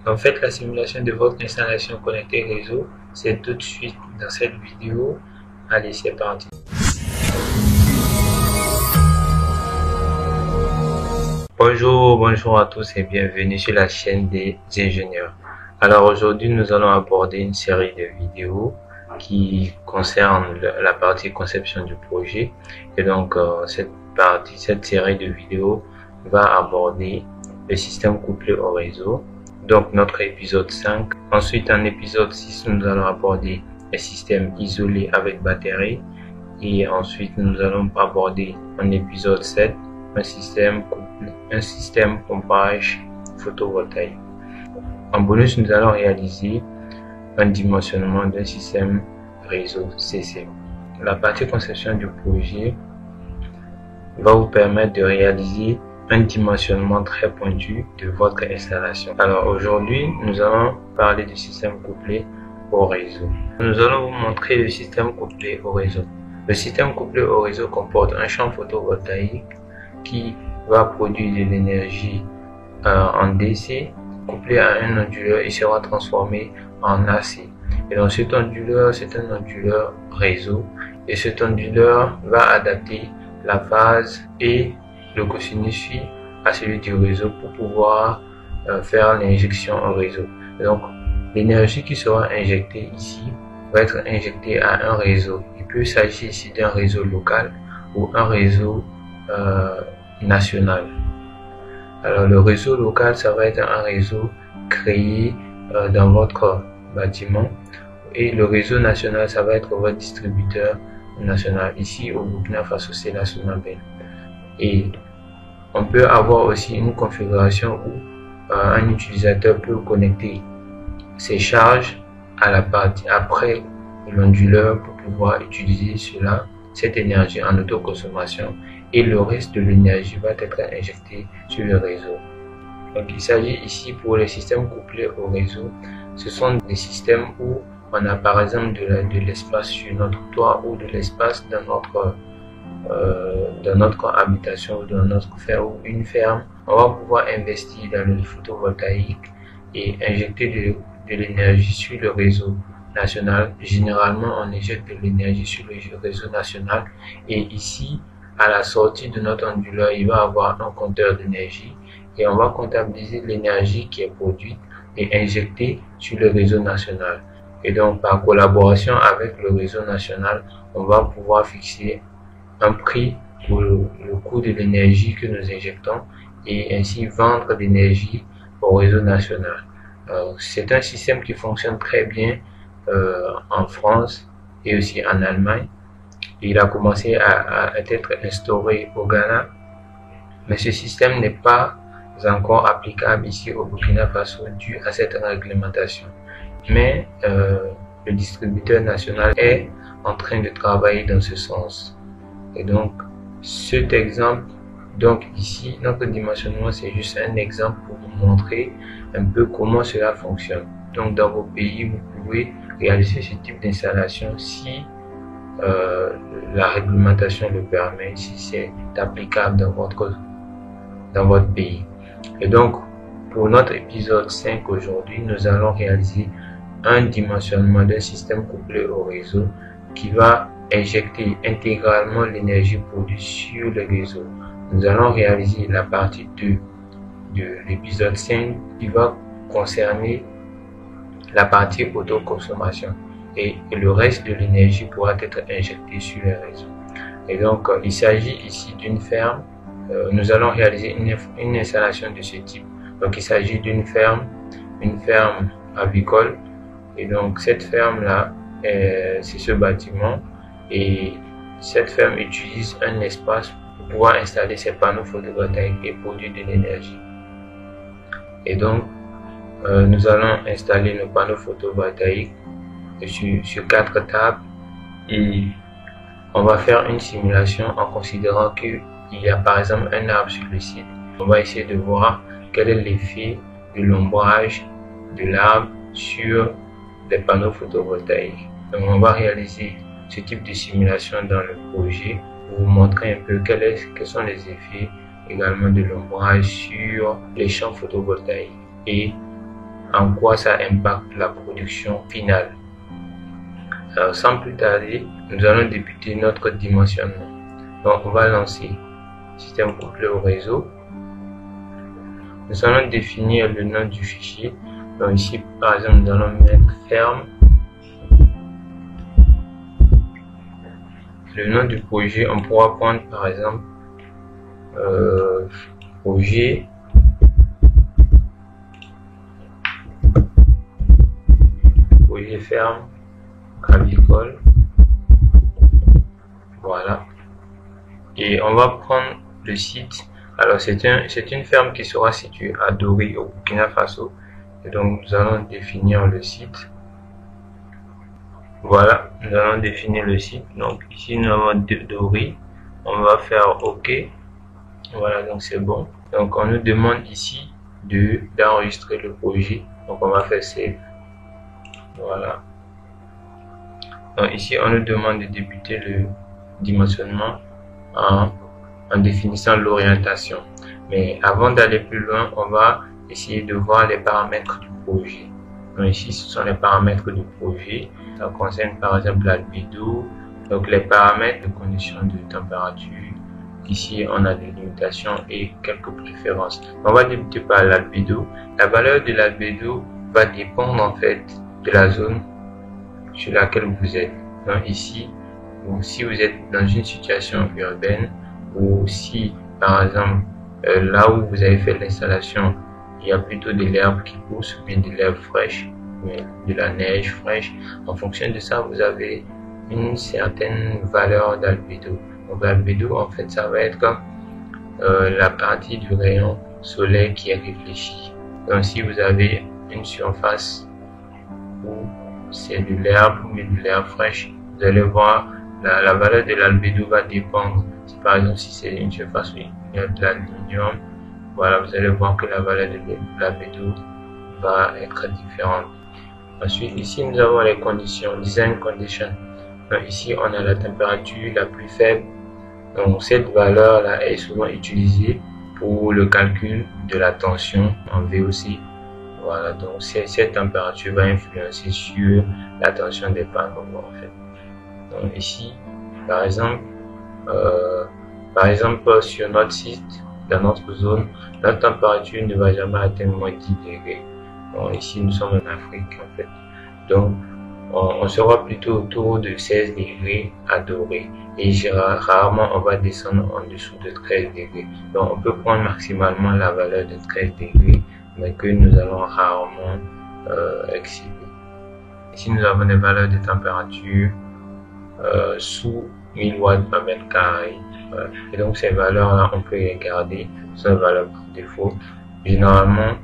En fait, la simulation de votre installation connectée réseau, c'est tout de suite dans cette vidéo. Allez, c'est parti. Bonjour à tous et bienvenue sur la chaîne des ingénieurs. Alors aujourd'hui, nous allons aborder une série de vidéos qui concernent la partie conception du projet. Et donc, cette série de vidéos va aborder le système couplé au réseau. Donc, notre épisode 5. Ensuite, en épisode 6, nous allons aborder les systèmes isolés avec batterie. Et ensuite, nous allons aborder en épisode 7 un système pompage photovoltaïque. En bonus, nous allons réaliser un dimensionnement d'un système réseau CC. La partie conception du projet va vous permettre de réaliser un dimensionnement très pointu de votre installation. Alors aujourd'hui, nous allons parler du système couplé au réseau. Nous allons vous montrer le système couplé au réseau. Le système couplé au réseau comporte un champ photovoltaïque qui va produire de l'énergie en DC couplé à un onduleur et sera transformé en AC. Et donc cet onduleur, c'est un onduleur réseau et cet onduleur va adapter la phase et le cosinus phi à celui du réseau pour pouvoir faire l'injection au réseau. Et donc l'énergie qui sera injectée ici va être injectée à un réseau. Il peut s'agir ici d'un réseau local ou un réseau national. Alors le réseau local, ça va être un réseau créé dans votre bâtiment et le réseau national, ça va être votre distributeur national. Ici au Burkina Faso, c'est la Sonabel. Et on peut avoir aussi une configuration où un utilisateur peut connecter ses charges à la partie après l'onduleur pour pouvoir utiliser cette énergie en autoconsommation et le reste de l'énergie va être injecté sur le réseau. Donc il s'agit ici pour les systèmes couplés au réseau. Ce sont des systèmes où on a par exemple de l'espace sur notre toit ou de l'espace dans notre habitation ou dans notre ferme ou une ferme. On va pouvoir investir dans le photovoltaïque et injecter de l'énergie sur le réseau national. Généralement, on injecte de l'énergie sur le réseau national et ici, à la sortie de notre onduleur, il va avoir un compteur d'énergie et on va comptabiliser l'énergie qui est produite et injectée sur le réseau national. Et donc, par collaboration avec le réseau national, on va pouvoir fixer un prix pour le coût de l'énergie que nous injectons et ainsi vendre l'énergie au réseau national. C'est un système qui fonctionne très bien en France et aussi en Allemagne. Il a commencé à être instauré au Ghana, mais ce système n'est pas encore applicable ici au Burkina Faso dû à cette réglementation. Mais le distributeur national est en train de travailler dans ce sens. Et donc, cet exemple, donc ici, notre dimensionnement, c'est juste un exemple pour vous montrer un peu comment cela fonctionne. Donc, dans vos pays, vous pouvez réaliser ce type d'installation si la réglementation le permet, si c'est applicable dans votre pays. Et donc, pour notre épisode 5 aujourd'hui, nous allons réaliser un dimensionnement d'un système couplé au réseau qui va injecter intégralement l'énergie produite sur le réseau. Nous allons réaliser la partie 2 de l'épisode 5 qui va concerner la partie autoconsommation et le reste de l'énergie pourra être injecté sur les réseaux. Et donc, il s'agit ici d'une ferme. Nous allons réaliser une installation de ce type. Donc, il s'agit d'une ferme, une ferme avicole. Et donc, cette ferme-là, c'est ce bâtiment. Et cette ferme utilise un espace pour pouvoir installer ses panneaux photovoltaïques et produire de l'énergie. Et donc, nous allons installer nos panneaux photovoltaïques sur 4 tables et on va faire une simulation en considérant qu'il y a par exemple un arbre sur le site. On va essayer de voir quel est l'effet de l'ombrage de l'arbre sur les panneaux photovoltaïques. Donc on va réaliser ce type de simulation dans le projet pour vous montrer un peu quels sont les effets également de l'ombrage sur les champs photovoltaïques et en quoi ça impacte la production finale. Alors, sans plus tarder, nous allons débuter notre dimensionnement. Donc, on va lancer système couplé au réseau. Nous allons définir le nom du fichier. Donc ici, par exemple, nous allons mettre ferme. Le nom du projet, on pourra prendre par exemple projet ferme avicole. Voilà. Et on va prendre le site. Alors c'est une ferme qui sera située à Dori au Burkina Faso. Et donc nous allons définir le site. Voilà, nous allons définir le site. Donc ici nous avons Dori. On va faire OK. Voilà, donc c'est bon. Donc on nous demande ici d'enregistrer le projet. Donc on va faire save. Voilà. Donc ici on nous demande de débuter le dimensionnement en définissant l'orientation. Mais avant d'aller plus loin, on va essayer de voir les paramètres du projet. Donc ici, ce sont les paramètres du projet. Ça concerne par exemple l'albédo, donc les paramètres de conditions de température. Ici, on a des limitations et quelques préférences. On va débuter par l'albédo. La valeur de l'albédo va dépendre en fait de la zone sur laquelle vous êtes. Donc ici, si vous êtes dans une situation urbaine, ou si par exemple là où vous avez fait l'installation, il y a plutôt de l'herbe qui pousse ou bien de l'herbe fraîche, de la neige fraîche, en fonction de ça vous avez une certaine valeur d'albédo. Donc l'albédo en fait ça va être comme la partie du rayon soleil qui est réfléchie. Donc si vous avez une surface où c'est de l'herbe ou de l'herbe fraîche, vous allez voir la valeur de l'albédo va dépendre. Par exemple, si c'est une surface où il y a de l'aluminium, voilà, vous allez voir que la valeur de l'albédo va être différente. Ensuite, ici, nous avons les conditions, design condition. Donc, ici, on a la température la plus faible. Donc, cette valeur-là est souvent utilisée pour le calcul de la tension en VOC. Voilà, donc cette température va influencer sur la tension des panneaux, en fait. Donc, ici, par exemple, sur notre site, dans notre zone, la température ne va jamais atteindre moins 10 degrés. Donc, ici, nous sommes en Afrique, en fait. Donc, on sera plutôt autour de 16 degrés à Doré. Et rarement, on va descendre en dessous de 13 degrés. Donc, on peut prendre maximalement la valeur de 13 degrés, mais que nous allons rarement excéder. Ici, nous avons des valeurs de température sous 1000 watts par mètre carré. Voilà. Et donc ces valeurs-là, on peut les garder, ce sont les valeurs par défaut. Généralement,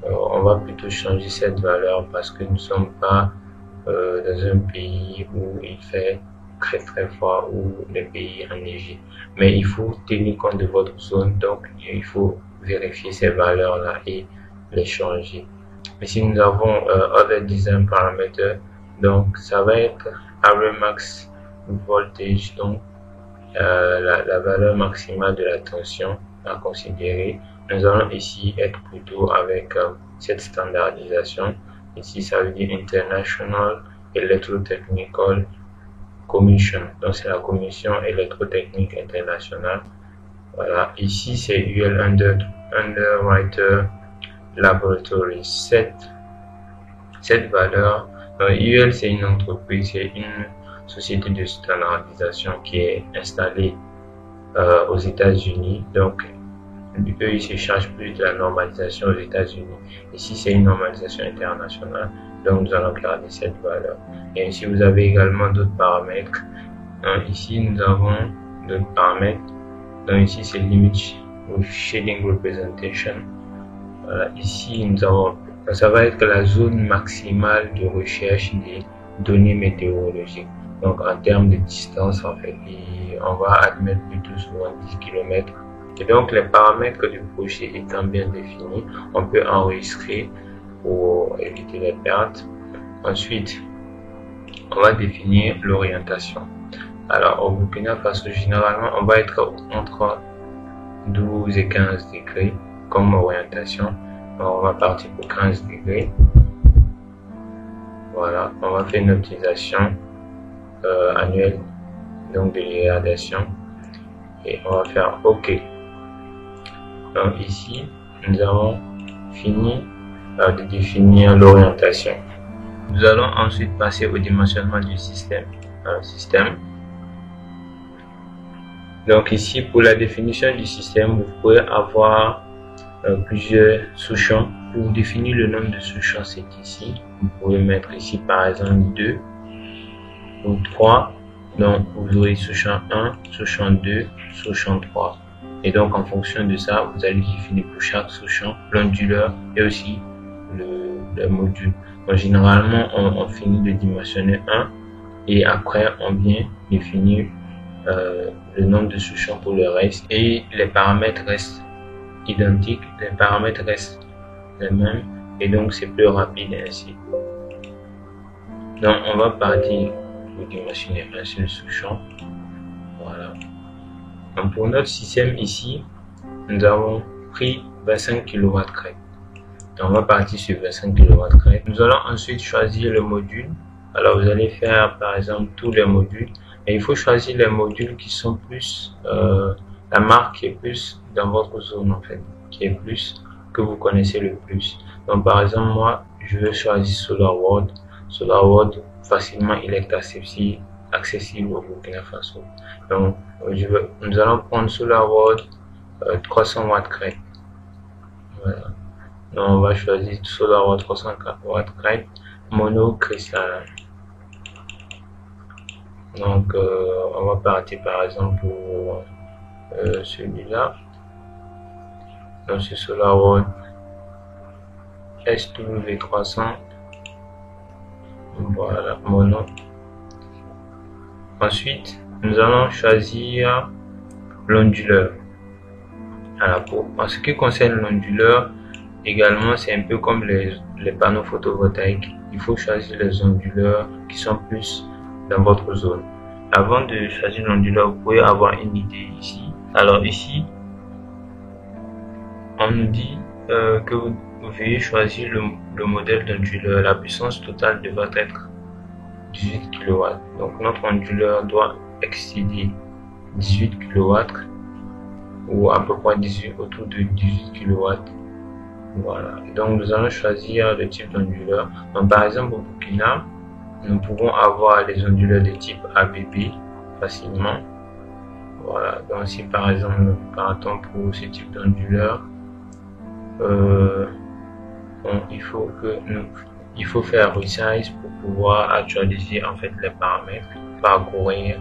on va plutôt changer cette valeur parce que nous ne sommes pas dans un pays où il fait très très froid ou les pays enneigés. Mais il faut tenir compte de votre zone, donc il faut vérifier ces valeurs-là et les changer. Ici, nous avons Other Design Parameters, donc ça va être Array Max Voltage, donc la valeur maximale de la tension à considérer. Nous allons ici être plutôt avec cette standardisation. Ici, ça veut dire International Electrotechnical Commission. Donc, c'est la Commission électrotechnique internationale. Voilà. Ici, c'est UL Underwriter Laboratories. Cette valeur, UL, c'est une entreprise, c'est une société de standardisation qui est installée aux États-Unis. Donc, eux, ils se chargent plus de la normalisation aux États-Unis. Ici, c'est une normalisation internationale. Donc, nous allons garder cette valeur. Et ici, vous avez également d'autres paramètres. Donc, ici, nous avons d'autres paramètres. Donc, ici, c'est Limit with Shading Representation. Voilà. Ici, nous avons, ça va être la zone maximale de recherche des données météorologiques. Donc, en termes de distance, en fait, on va admettre plutôt souvent 10 km. Et donc, les paramètres du projet étant bien définis, on peut enregistrer pour éviter les pertes. Ensuite, on va définir l'orientation. Alors, au Burkina Faso, généralement, on va être entre 12 et 15 degrés comme orientation. Donc, on va partir pour 15 degrés. Voilà, on va faire une optimisation annuelle donc de l'irradiation et on va faire OK. Donc ici, nous avons fini de définir l'orientation. Nous allons ensuite passer au dimensionnement du système. Donc ici, pour la définition du système, vous pouvez avoir plusieurs sous-champs. Pour définir le nombre de sous-champs, c'est ici. Vous pouvez mettre ici par exemple 2 ou 3. Donc vous aurez sous-champ 1, sous-champ 2, sous-champ 3. Et donc en fonction de ça, vous allez définir pour chaque sous-champ l'onduleur et aussi le module. Donc généralement, on finit de dimensionner 1 et après on vient définir le nombre de sous-champs pour le reste et les paramètres restent identiques, les paramètres restent les mêmes et donc c'est plus rapide ainsi. Donc on va partir pour dimensionner un seul sous-champ. Voilà. Donc pour notre système ici, nous avons pris 25 kW/crête. On va partir sur 25 kW/crête. Nous allons ensuite choisir le module. Alors vous allez faire par exemple tous les modules. Et il faut choisir les modules qui sont plus, la marque qui est plus dans votre zone en fait, qui est plus, que vous connaissez le plus. Donc par exemple moi, je vais choisir SolarWorld. SolarWorld, facilement il est accessible au Burkina Faso. Donc nous allons prendre SolarWorld 300 W/crête. Voilà. Donc on va choisir SolarWorld 300 W/crête monocristalline. Donc on va partir par exemple pour celui-là. Donc c'est SolarWorld SW300. Voilà, mono. Ensuite nous allons choisir l'onduleur. Alors en ce qui concerne l'onduleur, également c'est un peu comme les panneaux photovoltaïques. Il faut choisir les onduleurs qui sont plus dans votre zone. Avant de choisir l'onduleur, vous pouvez avoir une idée ici. Alors ici, on nous dit que vous veuillez choisir le modèle d'onduleur. La puissance totale devrait être 18 kW. Donc notre onduleur doit excéder 18 kW ou à peu près autour de 18 kW. Voilà. Et donc nous allons choisir le type d'onduleur. Donc par exemple au Burkina, nous pouvons avoir les onduleurs de type ABB facilement. Voilà, donc si par exemple nous partons pour ce type d'onduleur, il faut faire resize pour pouvoir actualiser en fait les paramètres, parcourir,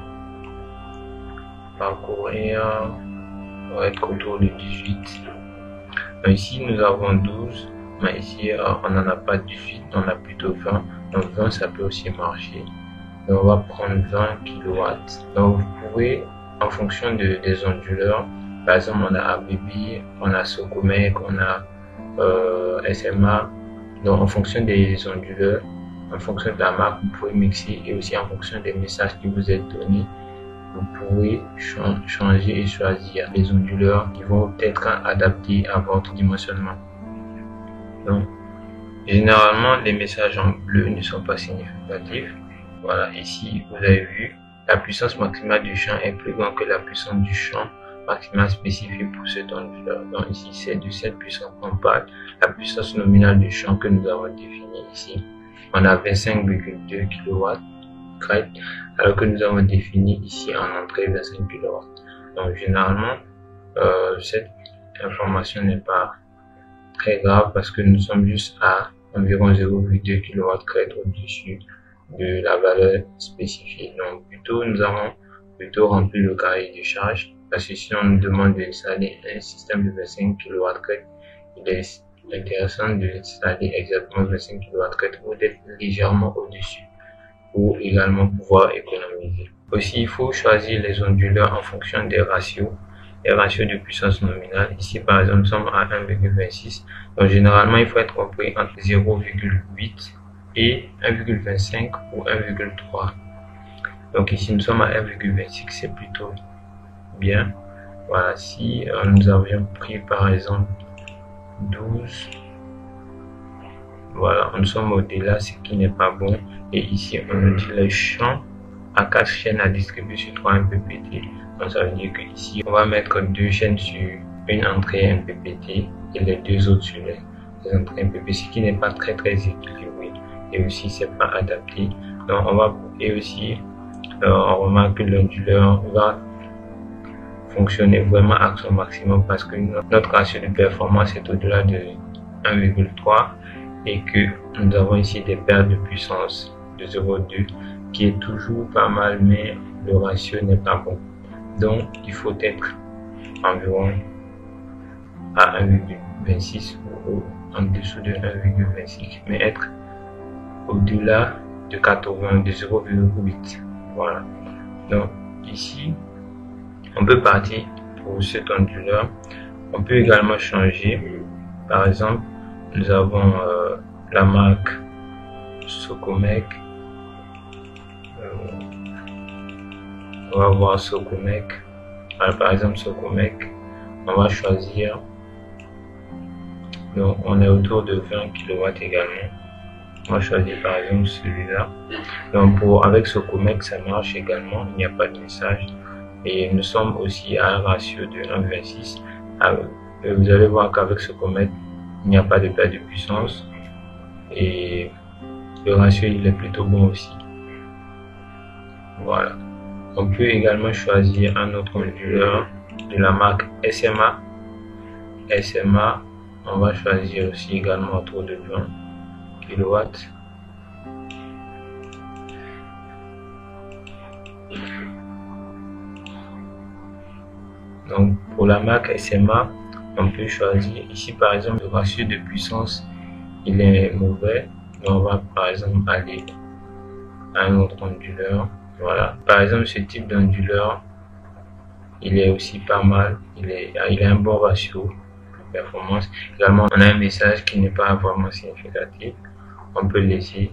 on va être autour de 18. Donc ici nous avons 12, mais ici on n'en a pas 18, on a plutôt 20. Donc 20 ça peut aussi marcher. Donc on va prendre 20 kW. Donc vous pouvez, en fonction des onduleurs, par exemple on a ABB, on a Socomec, on a SMA. Donc en fonction des onduleurs, en fonction de la marque, vous pouvez mixer et aussi en fonction des messages qui vous êtes donnés, vous pouvez changer et choisir les onduleurs qui vont être adaptés à votre dimensionnement. Donc généralement, les messages en bleu ne sont pas significatifs. Voilà, ici, vous avez vu, la puissance maximale du champ est plus grande que la puissance du champ maximale spécifique pour cet onduleur. Donc ici, c'est de cette puissance qu'on parle. La puissance nominale du champ que nous avons définie ici, on a 25,2 kW/crête, alors que nous avons défini ici en entrée 25 kW. Donc généralement, cette information n'est pas très grave parce que nous sommes juste à environ 0,2 kW/crête au-dessus de la valeur spécifiée. Donc plutôt nous avons plutôt rempli le cahier de charge, parce que si on nous demande d'installer un système de 25 kW/crête, il est intéressant d'installer exactement 25 kW/crête ou d'être légèrement au-dessus pour également pouvoir économiser. Aussi, il faut choisir les onduleurs en fonction des ratios. Les ratios de puissance nominale. Ici, par exemple, nous sommes à 1,26. Donc, généralement, il faut être compris entre 0,8 et 1,25 ou 1,3. Donc, ici, nous sommes à 1,26. C'est plutôt bien. Voilà. Si nous avions pris, par exemple, Voilà, nous sommes au-delà, ce qui n'est pas bon. Et ici, on nous dit le champ à 4 chaînes à distribuer sur 3 MPPT. Donc ça veut dire qu'ici, on va mettre 2 chaînes sur une entrée MPPT et les 2 autres sur les entrées MPPT, ce qui n'est pas très équilibré. Et aussi, c'est pas adapté. Donc on va, et aussi, on remarque que l'onduleur va fonctionner vraiment à son maximum parce que notre ratio de performance est au-delà de 1,3 et que nous avons ici des pertes de puissance de 0,2 qui est toujours pas mal, mais le ratio n'est pas bon. Donc il faut être environ à 1,26 ou en dessous de 1,26, mais être au-delà de 80, de 0,8. Voilà. Donc ici, on peut partir pour cet onduleur. On peut également changer. Par exemple, nous avons la marque Socomec. On va voir Socomec. Alors, par exemple, Socomec, on va choisir. Donc, on est autour de 20 kW également. On va choisir par exemple celui-là. Donc, avec Socomec, ça marche également. Il n'y a pas de message. Et nous sommes aussi à un ratio de 1,26. Vous allez voir qu'avec Socomec, il n'y a pas de perte de puissance. Et le ratio, il est plutôt bon aussi. Voilà. On peut également choisir un autre onduleur de la marque SMA. SMA, on va choisir aussi également autour de 20 kW. Donc pour la marque SMA, on peut choisir ici par exemple le ratio de puissance, il est mauvais. Donc on va par exemple aller à un autre onduleur. Voilà, par exemple ce type d'onduleur, il est aussi pas mal, il a un bon ratio de performance. Également on a un message qui n'est pas vraiment significatif, on peut laisser.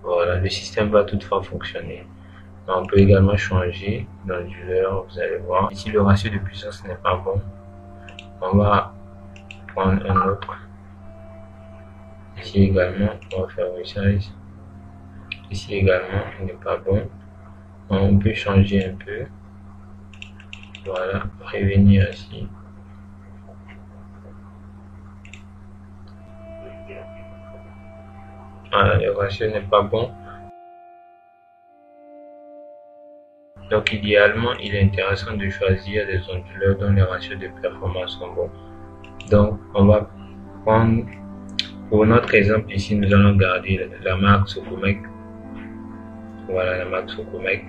Voilà, le système va toutefois fonctionner. On peut également changer d'onduleur, vous allez voir. Ici, le ratio de puissance n'est pas bon. On va prendre un autre. Ici également, on va faire resize. Ici également, il n'est pas bon. On peut changer un peu. Voilà, revenir ici. Voilà, le ratio n'est pas bon. Donc idéalement, il est intéressant de choisir des onduleurs dont les ratios de performance sont bons. Donc on va prendre, pour notre exemple ici, nous allons garder la marque Socomec. Voilà la marque Socomec.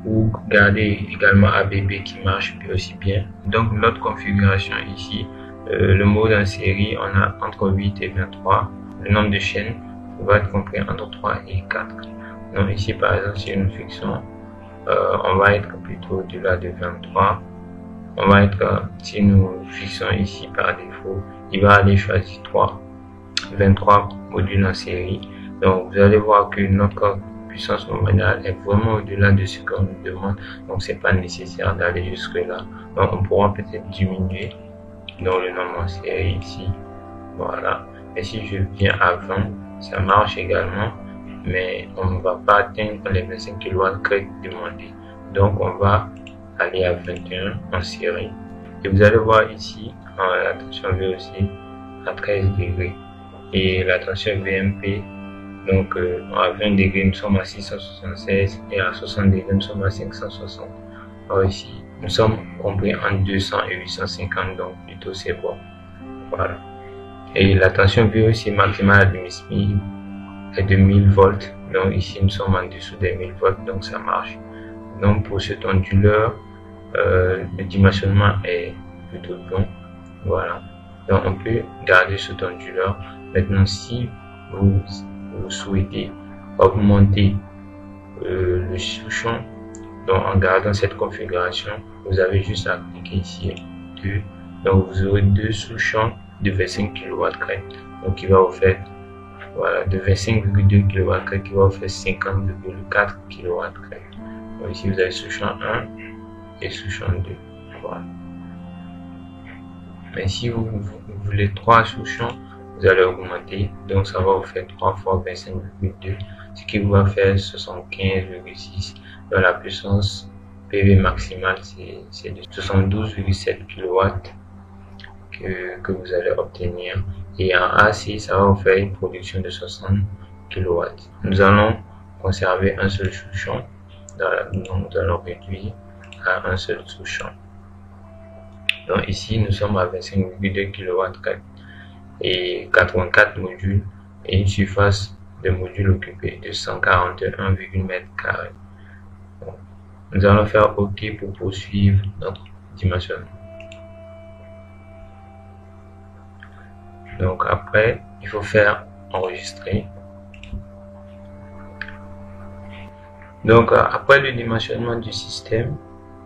Ou garder également ABB qui marche aussi bien. Donc notre configuration ici, le mode en série, on a entre 8 et 23. Le nombre de chaînes va être compris entre 3 et 4. Donc ici par exemple, si nous fixons, on va être plutôt au-delà de 23. On va être, si nous fixons ici par défaut, il va aller choisir 23 modules en série. Donc vous allez voir que notre puissance nominale est vraiment au-delà de ce qu'on nous demande. Donc c'est pas nécessaire d'aller jusque là. Donc on pourra peut-être diminuer dans le nombre en série ici. Voilà. Et si je viens à 20, ça marche également, mais on ne va pas atteindre les 25 kW demandés. Donc on va aller à 21 en série. Et vous allez voir ici, la tension VOC à 13 degrés et la tension VMP. Donc à 20 degrés, nous sommes à 676 et à 60 degrés, nous sommes à 560. Alors ici, nous sommes compris entre 200 et 850, donc plutôt c'est bon. Voilà. Et la tension VOC maximale à demi-SMIC est de 1000 volts. Donc ici, nous sommes en dessous des 1000 volts, donc ça marche. Donc pour cet onduleur, le dimensionnement est plutôt bon. Voilà. Donc on peut garder cet onduleur. Maintenant, si vous souhaitez augmenter le sous-champ, donc en gardant cette configuration, vous avez juste à cliquer ici 2. Donc vous aurez 2 sous-champs de 25 kW crête. Donc qui va vous faire, voilà, de 25,2 kW crête qui va vous faire 50,4 kW crête. Donc ici vous avez sous-champ 1 et sous-champ 2. Voilà. Mais si vous voulez 3 sous-champs, vous allez augmenter, donc ça va vous faire 3 fois 25,2, ce qui va faire 75,6. Dans la puissance PV maximale, c'est de 72,7 kW que vous allez obtenir, et en AC, ça va vous faire une production de 60 kW. Nous allons conserver un seul sous-champ, donc nous allons réduire à un seul sous-champ. Donc ici, nous sommes à 25,2 kW et 84 modules et une surface de modules occupés de 141,8 m². Nous allons faire OK pour poursuivre notre dimensionnement. Donc après, il faut faire enregistrer. Donc après le dimensionnement du système,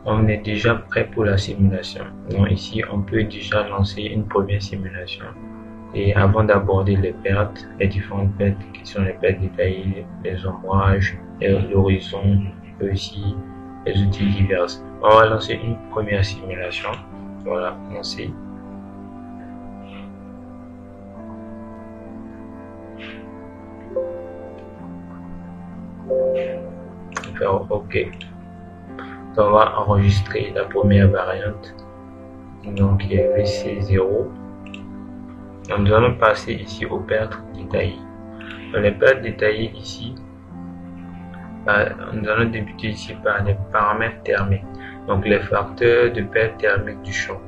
on est déjà prêt pour la simulation. Donc ici, on peut déjà lancer une première simulation. Et avant d'aborder les pertes, les différentes pertes qui sont les pertes détaillées, les ombrages, l'horizon, et aussi les outils divers. On va lancer une première simulation. Voilà, lancer. Faire OK. On va enregistrer la première variante, donc qui est VC0. Donc, nous allons passer ici aux pertes détaillées. Dans les pertes détaillées ici, nous allons débuter ici par les paramètres thermiques, donc les facteurs de perte thermique du champ.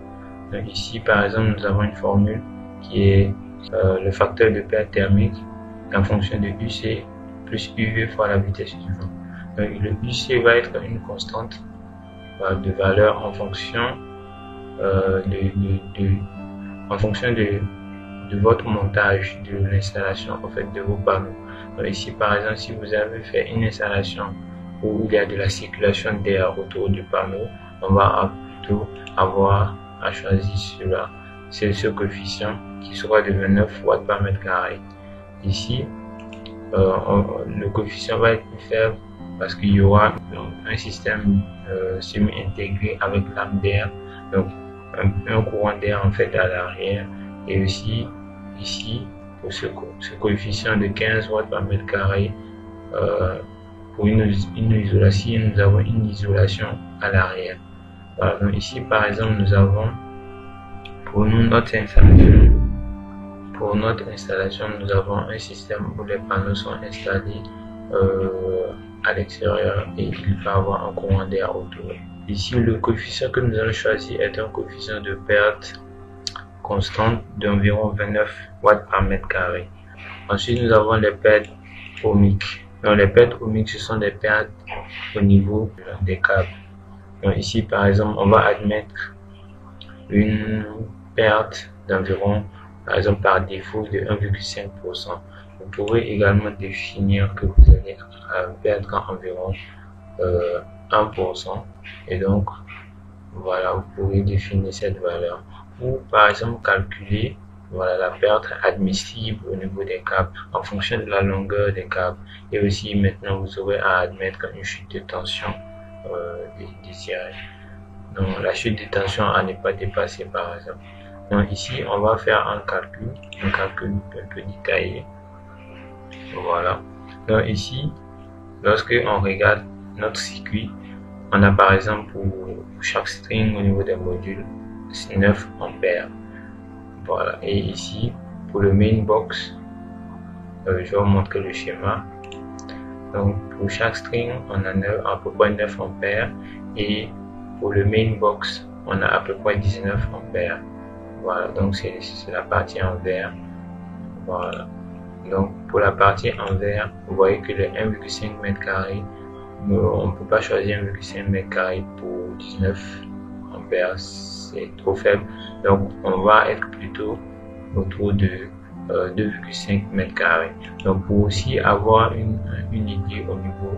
Donc ici par exemple, nous avons une formule qui est le facteur de perte thermique en fonction de UC plus UV fois la vitesse du vent. Donc le UC va être une constante de valeur en fonction de votre montage, de l'installation en fait de vos panneaux. Donc ici par exemple, si vous avez fait une installation où il y a de la circulation d'air autour du panneau, on va plutôt avoir à choisir cela. C'est ce coefficient qui sera de 29 watts par mètre carré. Ici, le coefficient va être plus faible parce qu'il y aura un système semi-intégré avec lame d'air, donc un courant d'air en fait à l'arrière, et aussi ici pour ce coefficient de 15 watts par mètre carré, pour une isolation, nous avons une isolation à l'arrière. Voilà, donc ici par exemple nous avons pour notre installation, nous avons un système où les panneaux sont installés à l'extérieur et il va avoir un courant d'air autour. Ici le coefficient que nous allons choisir est un coefficient de perte constante d'environ 29 watts par mètre carré. Ensuite nous avons les pertes ohmiques. Donc les pertes ohmiques, ce sont des pertes au niveau des câbles. Donc ici par exemple, on va admettre une perte d'environ, par exemple par défaut, de 1,5%. Vous pourrez également définir que vous allez perdre environ 1%, et donc voilà, vous pourrez définir cette valeur, ou par exemple calculer voilà la perte admissible au niveau des câbles en fonction de la longueur des câbles, et aussi maintenant vous aurez à admettre une chute de tension désirée. Donc la chute de tension à ne pas dépasser par exemple. Donc ici on va faire un calcul un peu détaillé. Voilà. Donc ici, lorsque on regarde notre circuit, on a par exemple pour chaque string au niveau des modules 9 ampères. Voilà. Et ici pour le main box, je vais vous montrer le schéma. Donc pour chaque string on a à peu près 9 ampères, et pour le main box on a à peu près 19 ampères. Voilà, donc c'est la partie en vert. Voilà. Donc pour la partie en vert, vous voyez que le 1,5 m², on ne peut pas choisir 1,5 m² pour 19 ampères, c'est trop faible. Donc on va être plutôt autour de 2,5 m². Donc pour aussi avoir une idée au niveau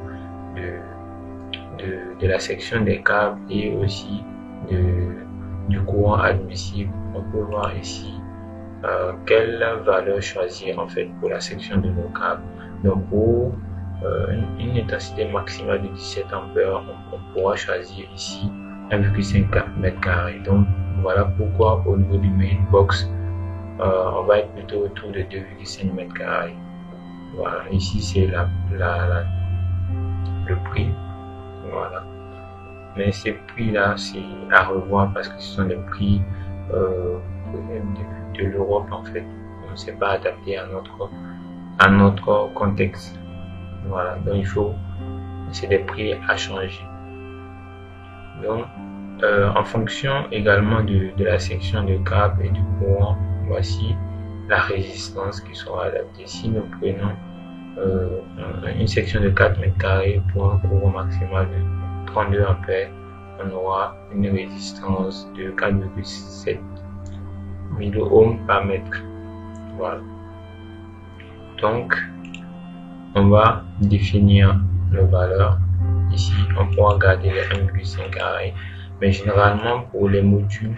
de la section des câbles et aussi du courant admissible, on peut voir ici quelle valeur choisir en fait pour la section de nos câbles. Donc pour une intensité maximale de 17 ampères, on pourra choisir ici 1,5 m². Donc voilà pourquoi au niveau du main box on va être plutôt autour de 2,5 mètres carrés. Voilà, ici c'est le prix. Voilà. Mais ces prix-là, c'est à revoir parce que ce sont des prix de l'Europe en fait. C'est pas adapté à notre contexte. Voilà, donc c'est des prix à changer. Donc, en fonction également de la section de câble et du courant, voici la résistance qui sera adaptée. Si nous prenons une section de 4 mètres carrés pour un courant maximal de 32 ampères, on aura une résistance de 4,7 milliohms par mètre. Voilà. Donc, on va définir nos valeurs. Ici, on pourra garder les 1,5 carré, mais généralement pour les modules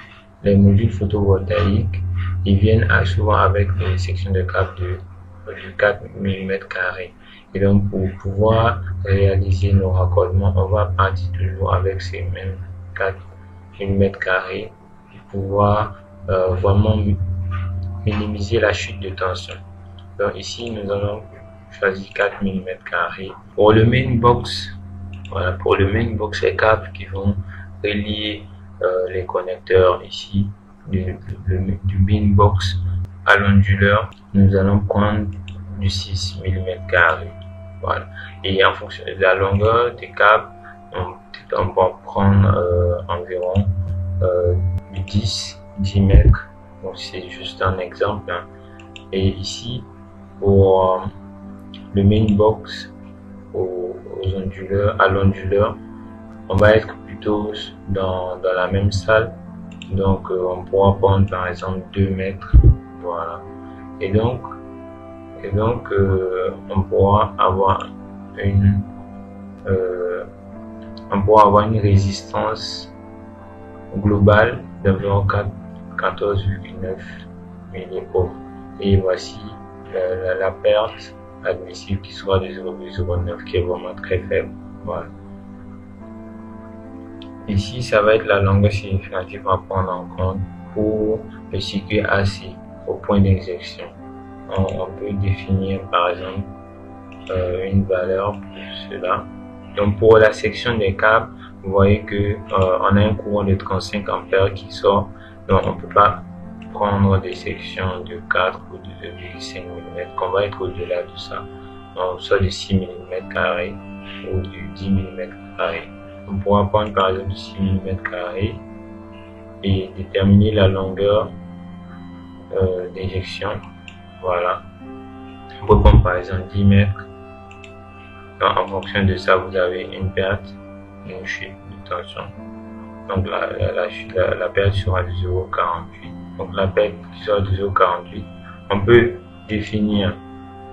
photovoltaïques, ils viennent souvent avec des sections de câble de 4 mm carrés. Et donc, pour pouvoir réaliser nos raccordements, on va partir toujours avec ces mêmes 4 mm carrés pour pouvoir vraiment minimiser la chute de tension. Donc ici, nous allons choisir 4 mm carrés. Pour le main box, voilà, pour le main box, les câbles qui vont relier les connecteurs ici du main box à l'onduleur, nous allons prendre du 6 mm carré. Voilà. Et en fonction de la longueur des câbles, on va prendre environ du 10 mètres. Donc c'est juste un exemple. Hein. Et ici, pour le main box à l'onduleur, on va être plutôt dans la même salle. Donc on pourra prendre par exemple 2 mètres. Voilà. Et donc on pourra avoir une résistance globale d'environ 14,9 milliohms. Et voici la perte admissible qui sera de 0,09, qui est vraiment très faible. Voilà. Ici, ça va être la longueur significative à prendre en compte pour le circuit AC au point d'injection. On peut définir par exemple une valeur pour cela. Donc pour la section des câbles, vous voyez que on a un courant de 35 ampères qui sort. Donc on ne peut pas prendre des sections de 4 ou de 2,5 mm, qu'on va être au-delà de ça. Donc soit de 6 mm carré ou de 10 mm carré. On pourra prendre par exemple 6 mm carré et déterminer la longueur d'injection. Voilà. On peut prendre par exemple 10 mètres. Donc, en fonction de ça, vous avez une perte, une chute de tension. Donc la perte sera de 0,48. Donc la perte qui sera de 0,48, on peut définir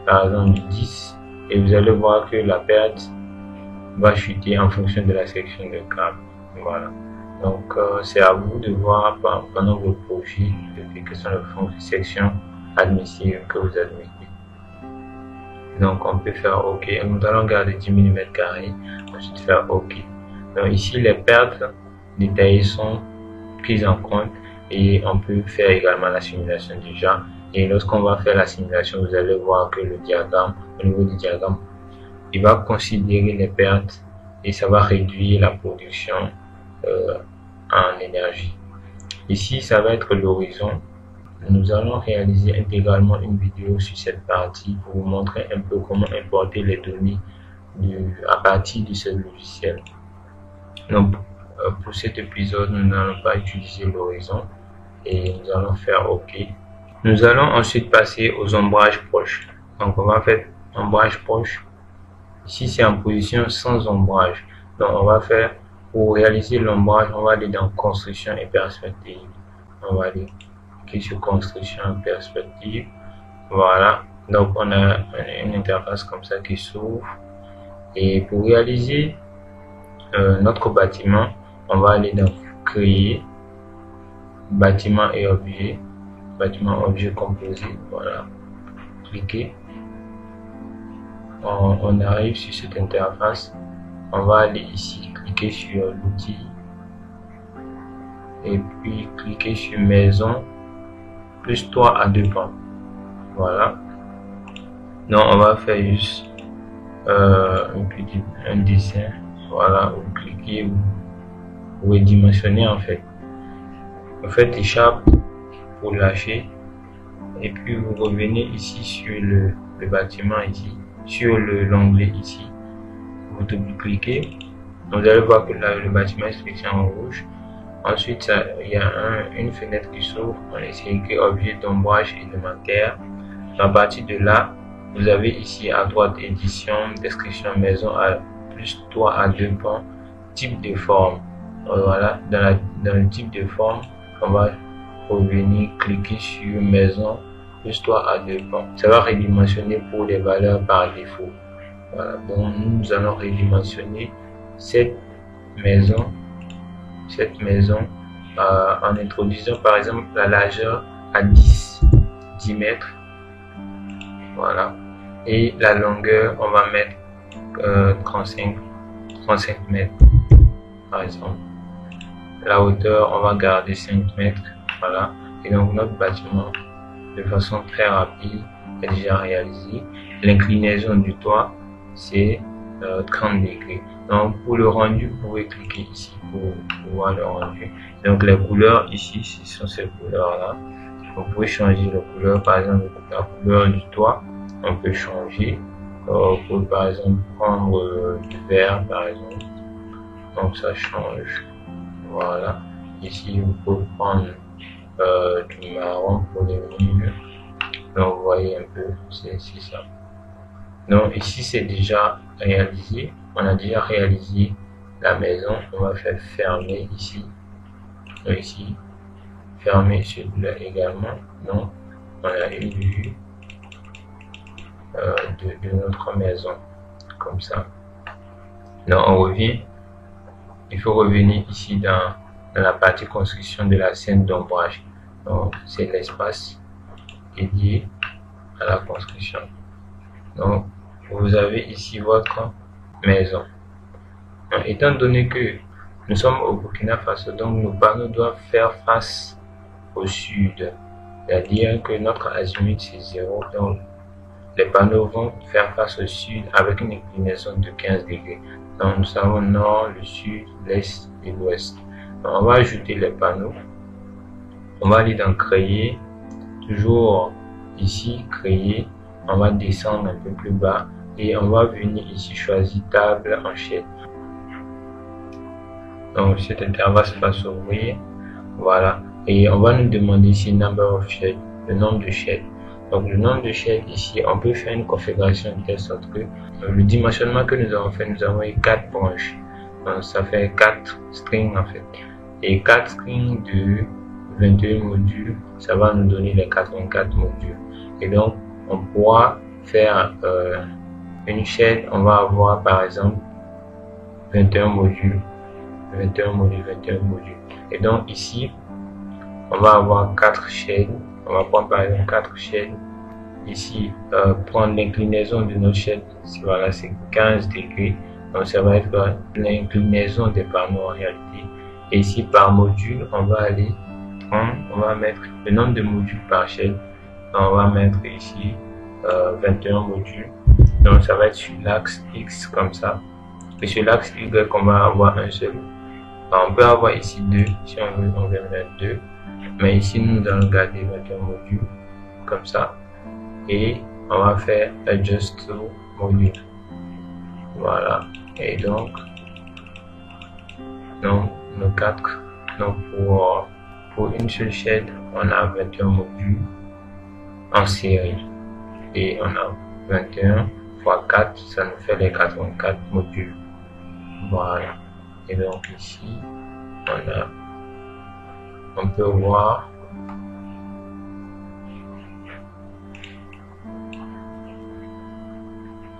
par exemple du 10 et vous allez voir que la perte va chuter en fonction de la section de câble. Voilà. Donc c'est à vous de voir pendant vos projets de quelles sont les sections admissibles que vous admettez. Donc on peut faire OK. Nous allons garder 10 mm carré, ensuite faire OK. Donc ici les pertes détaillées sont prises en compte et on peut faire également la simulation déjà. Et lorsqu'on va faire la simulation, vous allez voir que le diagramme, au niveau du diagramme, il va considérer les pertes et ça va réduire la production en énergie. Ici, ça va être l'horizon. Nous allons réaliser intégralement une vidéo sur cette partie pour vous montrer un peu comment importer les données à partir de ce logiciel. Donc, pour cet épisode, nous n'allons pas utiliser l'horizon et nous allons faire OK. Nous allons ensuite passer aux ombrages proches. Donc, on va faire ombrage proche. Ici, c'est en position sans ombrage. Donc, on va faire, pour réaliser l'ombrage, on va aller dans construction et perspective. On va aller cliquer sur construction et perspective. Voilà. Donc, on a une interface comme ça qui s'ouvre. Et pour réaliser notre bâtiment, on va aller dans créer, bâtiment et objet, bâtiment objet composé. Voilà. Cliquez. On arrive sur cette interface. On va aller ici, cliquer sur l'outil et puis cliquer sur maison plus toit à 2 pans. Voilà. Donc on va faire juste un dessin. Voilà, vous cliquez, vous dimensionnez en fait. Vous faites échappe pour lâcher et puis vous revenez ici sur le bâtiment ici, sur l'onglet ici. Vous double-cliquez. Vous allez voir que là, le bâtiment est fixé en rouge. Ensuite, il y a une fenêtre qui s'ouvre. On est écrit objet d'ombrage élémentaire. À partir de là, vous avez ici à droite édition, description maison à plus toit à 2 pans, type de forme. Voilà, dans le type de forme, on va revenir cliquer sur maison plus toit à 2 pans. Ça va redimensionner pour les valeurs par défaut. Voilà, donc nous allons redimensionner cette maison en introduisant par exemple la largeur à 10 mètres. Voilà, et la longueur on va mettre 35 mètres par exemple. La hauteur on va garder 5 mètres. Voilà, et donc notre bâtiment de façon très rapide est déjà réalisé. L'inclinaison du toit c'est 30 degrés. Donc pour le rendu, vous pouvez cliquer ici pour voir le rendu. Donc les couleurs ici, ce sont ces couleurs là. Vous pouvez changer la couleur, par exemple la couleur du toit, on peut changer. Vous pouvez par exemple prendre du vert par exemple. Donc ça change. Voilà. Ici vous pouvez prendre du marron pour les murs. Donc vous voyez un peu, c'est ça. Donc ici c'est déjà réalisé, on a déjà réalisé la maison. On va faire fermer ici, donc ici fermer celui-là également. Donc on a une vue de notre maison comme ça. Donc on revient, il faut revenir ici dans la partie construction de la scène d'ombrage. Donc c'est l'espace dédié à la construction. Donc vous avez ici votre maison. Donc, étant donné que nous sommes au Burkina Faso, donc nos panneaux doivent faire face au sud, c'est-à-dire que notre azimut c'est 0, donc les panneaux vont faire face au sud avec une inclinaison de 15 degrés. Donc nous savons nord, le sud, l'est et l'ouest. On va ajouter les panneaux. On va aller dans créer, toujours ici créer. On va descendre un peu plus bas et on va venir ici choisir table en chaîne. Donc cette interface va s'ouvrir. Voilà, et on va nous demander ici number of shades, le nombre de shades. Donc le nombre de shades ici, on peut faire une configuration de telle sorte que le dimensionnement que nous avons fait, nous avons eu 4 branches. Donc ça fait 4 strings en fait. Et 4 strings de 21 modules, ça va nous donner les 84 modules. Et donc on pourra faire une chaîne, on va avoir par exemple 21 modules. Et donc ici, on va avoir 4 chaînes. On va prendre par exemple 4 chaînes. Ici, prendre l'inclinaison de notre chaîne. Voilà, c'est 15 degrés. Donc ça va être l'inclinaison des panneaux en réalité. Et ici, par module, on va aller prendre, on va mettre le nombre de modules par chaîne. Donc, on va mettre ici 21 modules. Donc ça va être sur l'axe X comme ça. Et sur l'axe Y, on va avoir un seul. On peut avoir ici 2, si on veut, on va mettre 2. Mais ici, nous allons garder 21 modules comme ça. Et on va faire Adjust to Module. Voilà. Et donc nos 4. Donc pour une seule chaîne, on a 21 modules en série. Et on a 21 fois 4, ça nous fait les 84 modules. Voilà. Et donc ici, on peut voir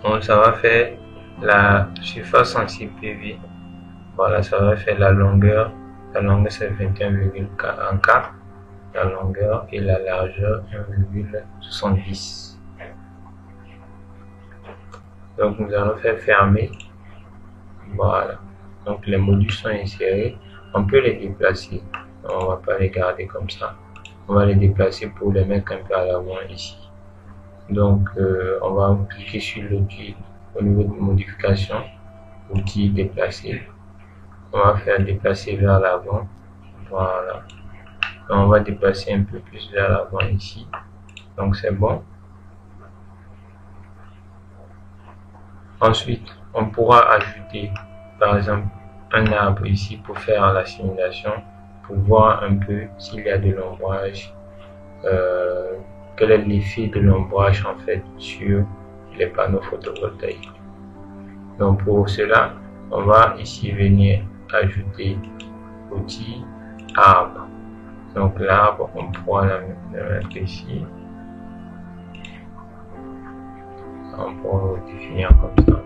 donc ça va faire la surface sensible PV. Voilà, ça va faire la longueur c'est 21,4, la longueur, et la largeur 1,70. Donc nous allons faire fermer. Voilà, donc les modules sont insérés, on peut les déplacer, on va pas les garder comme ça. on va les déplacer pour les mettre un peu à l'avant ici. Donc on va cliquer sur l'outil au niveau de modification, outil déplacer. On va faire déplacer vers l'avant. Voilà. On va déplacer un peu plus vers l'avant ici. Donc c'est bon. Ensuite, on pourra ajouter par exemple un arbre ici pour faire la simulation, pour voir un peu s'il y a de l'ombrage, quel est l'effet de l'ombrage en fait sur les panneaux photovoltaïques. Donc pour cela, on va ici venir ajouter outil arbre. Donc l'arbre, on pourra le mettre ici. On pourra le définir comme ça.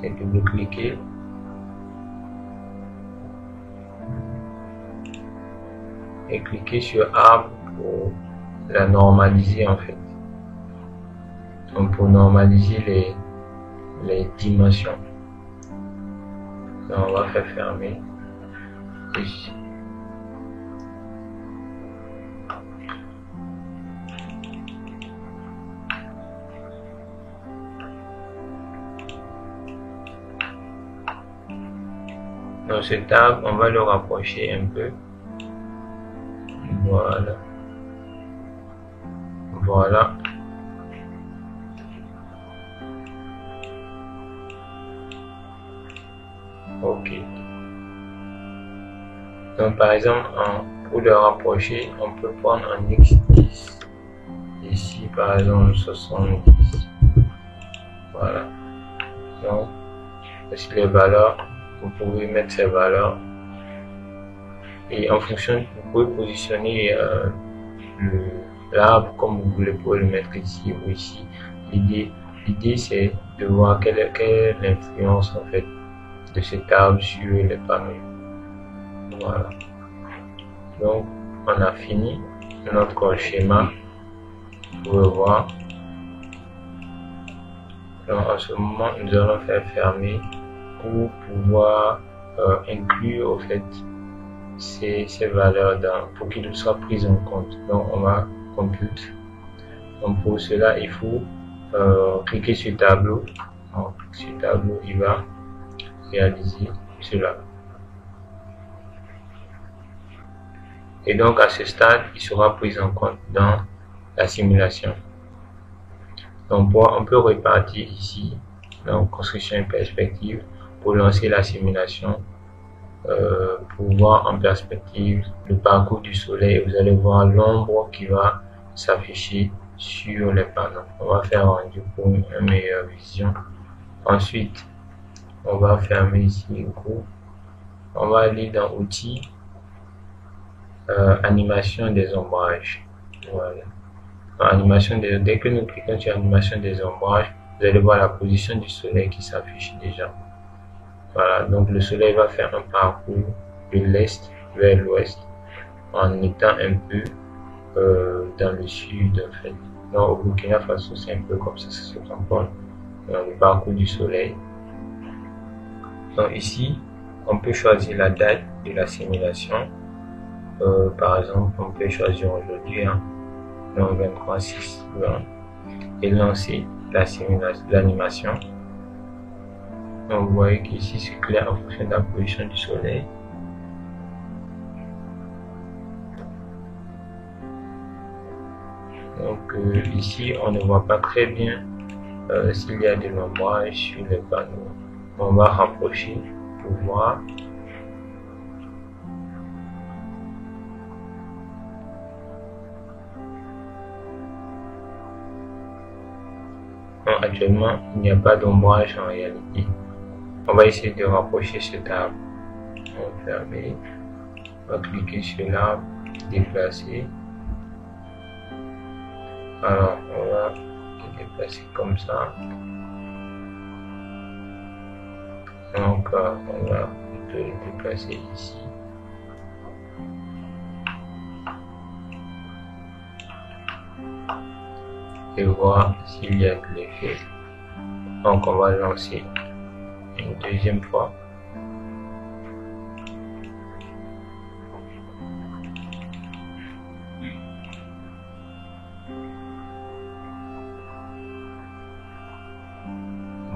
Et double-cliquer. Et cliquer sur arbre pour la normaliser en fait. Donc pour normaliser les dimensions. Donc on va faire fermer ici. Dans cet arbre, on va le rapprocher un peu. Voilà. Voilà. Ok. Donc par exemple, pour le rapprocher, on peut prendre un X10. Ici par exemple 70. Voilà. Donc, voici les valeurs. Vous pouvez mettre ces valeurs. Et en fonction, vous pouvez positionner l'arbre comme vous voulez, pour le mettre ici ou ici. L'idée c'est de voir quelle est l'influence en fait de cet arbre sur les panneaux. Voilà. Donc on a fini notre schéma. Vous pouvez voir. Donc en ce moment, nous allons faire fermer pour pouvoir inclure au fait ces valeurs pour qu'ils soient prises en compte. Donc on va compute. Donc pour cela, il faut cliquer sur tableau. Donc sur tableau, il va réaliser cela. Et donc à ce stade, il sera pris en compte dans la simulation. Donc on peut repartir ici, donc construction et perspective, pour lancer la simulation, pour voir en perspective le parcours du soleil. Vous allez voir l'ombre qui va s'afficher sur les panneaux. On va faire rendu pour une meilleure vision. Ensuite, on va fermer ici le groupe. On va aller dans outils, animation des ombrages. Voilà. Dès que nous cliquons sur animation des ombrages, vous allez voir la position du soleil qui s'affiche déjà. Voilà, donc le soleil va faire un parcours de l'est vers l'ouest en étant un peu dans le sud en fait. Donc au Burkina Faso, c'est un peu comme ça se comporte dans le parcours du soleil. Donc ici, on peut choisir la date de la simulation. Par exemple, on peut choisir aujourd'hui, donc 23/6/20, et lancer l'animation. Donc vous voyez qu'ici c'est clair en fonction de la position du soleil. Donc ici on ne voit pas très bien s'il y a de l'ombrage sur les panneaux. On va rapprocher pour voir. Actuellement, il n'y a pas d'ombrage en réalité. On va essayer de rapprocher cet arbre. On va fermer. On va cliquer sur l'arbre, déplacer. Alors, on va le déplacer comme ça. Donc, on va le déplacer ici. Et voir s'il y a de l'effet. Donc on va lancer une deuxième fois.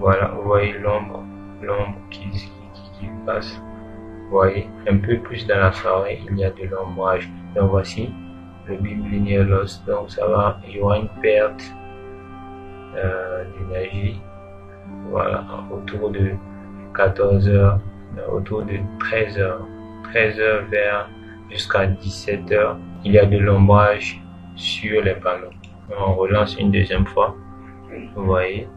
Voilà, vous voyez l'ombre qui passe. Vous voyez, un peu plus dans la soirée, il y a de l'ombrage. Donc voici le bip linear loss. Donc ça va, il y aura une perte d'énergie. Voilà, autour de 14 h, autour de 13 h vers jusqu'à 17 h, il y a de l'ombrage sur les panneaux. On relance une deuxième fois. Vous voyez,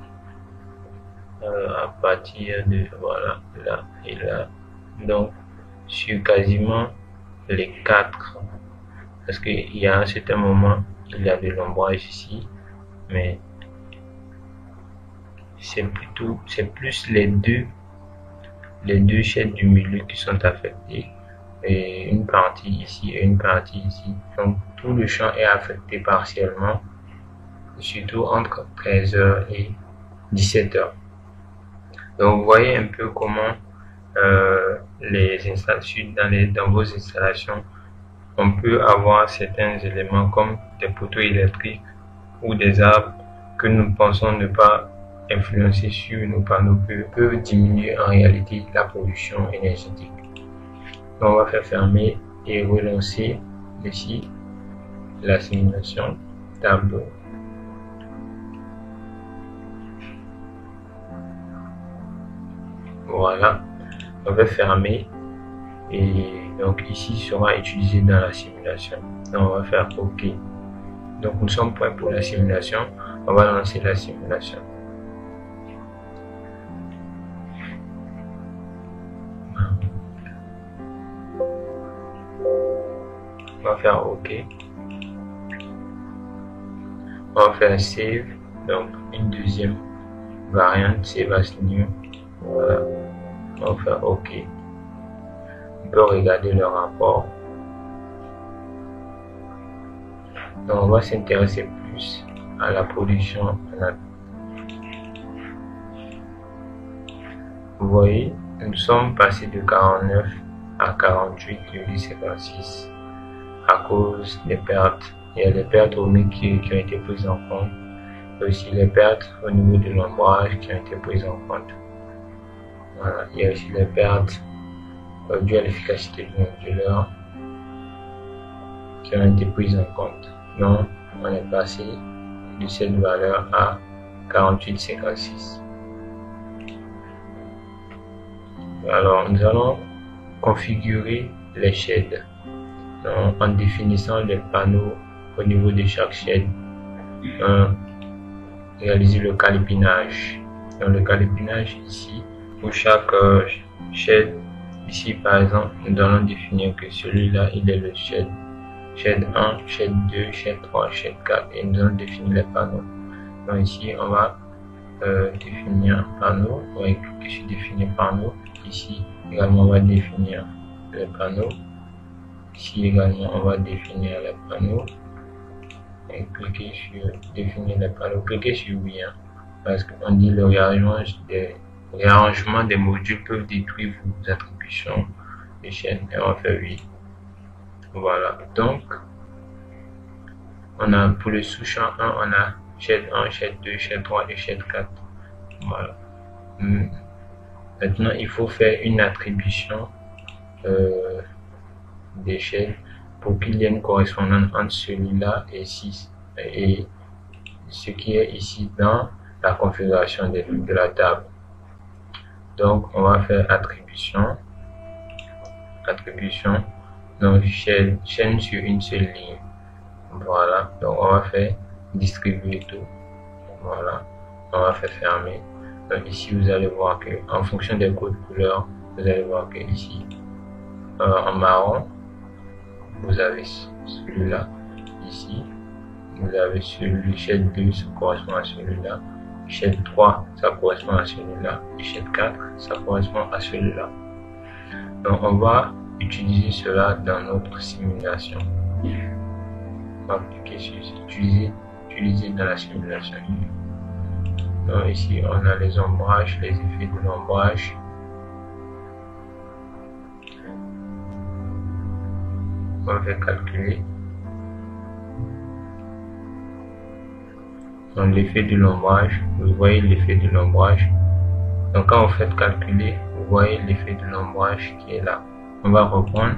à partir de voilà, là et là, donc sur quasiment les 4, parce qu'il y a un certain moment il y a de l'ombrage ici, mais c'est plus les deux chaînes du milieu qui sont affectées, et une partie ici et une partie ici. Donc tout le champ est affecté partiellement, surtout entre 13 h et 17 h. Donc vous voyez un peu comment les installations dans vos installations, on peut avoir certains éléments comme des poteaux électriques ou des arbres que nous pensons ne pas influencer sur nos panneaux, peuvent diminuer en réalité la production énergétique. Donc on va faire fermer et relancer ici la simulation tableau. Voilà, on va fermer et donc ici sera utilisé dans la simulation. Donc on va faire OK. Donc nous sommes prêts pour la simulation. On va lancer la simulation. On va faire OK. On va faire Save. Donc une deuxième variante, Save as new. Voilà. On va faire OK. On peut regarder le rapport. Donc on va s'intéresser plus à la production. Vous voyez, nous sommes passés de 49 à 48,56 à cause des pertes. Il y a les pertes ohmiques qui ont été prises en compte, et aussi les pertes au niveau de l'ombrage qui ont été prises en compte. Voilà. Il y a aussi les pertes dues à l'efficacité du modulateur qui ont été prises en compte. Donc on est passé de cette valeur à 48,56. Alors nous allons configurer les shades en définissant les panneaux au niveau de chaque shade. Réaliser le calipinage. Dans le calipinage ici, pour chaque shade, ici par exemple, nous allons définir que celui-là il est le shade 1, shade 2, shade 3, shade 4, et nous allons définir les panneaux. Donc ici on va définir un panneau. On va cliquer sur définir panneau. Ici également on va définir les panneaux. Ici également on va définir les panneaux. Et cliquer sur définir les panneaux. Cliquez sur oui, parce qu'on dit le réarrangement des modules peuvent détruire vos attributions des chaînes. Et on va faire oui. Voilà. Donc on a pour le sous-champ 1, on a shade 1, shade 2, shade 3 et shade 4. Voilà. Maintenant, il faut faire une attribution des shades pour qu'il y ait une correspondance entre celui-là et 6 et ce qui est ici dans la configuration de la table. Donc, on va faire attribution, donc chaîne sur une seule ligne. Voilà, donc on va faire distribuer tout. Voilà, on va faire fermer. Donc ici vous allez voir que en fonction des codes couleurs, vous allez voir que ici en marron vous avez celui-là. Ici vous avez celui shade 2, ça correspond à celui-là. Shade 3, ça correspond à celui-là. Shade 4, ça correspond à celui-là. Donc on va utiliser cela dans notre simulation. On va cliquer sur utiliser dans la simulation. Donc ici on a les ombrages, les effets de l'ombrage. On va calculer. Donc l'effet de l'ombrage, vous voyez l'effet de l'ombrage Donc quand vous faites calculer, vous voyez l'effet de l'ombrage qui est là. On va reprendre,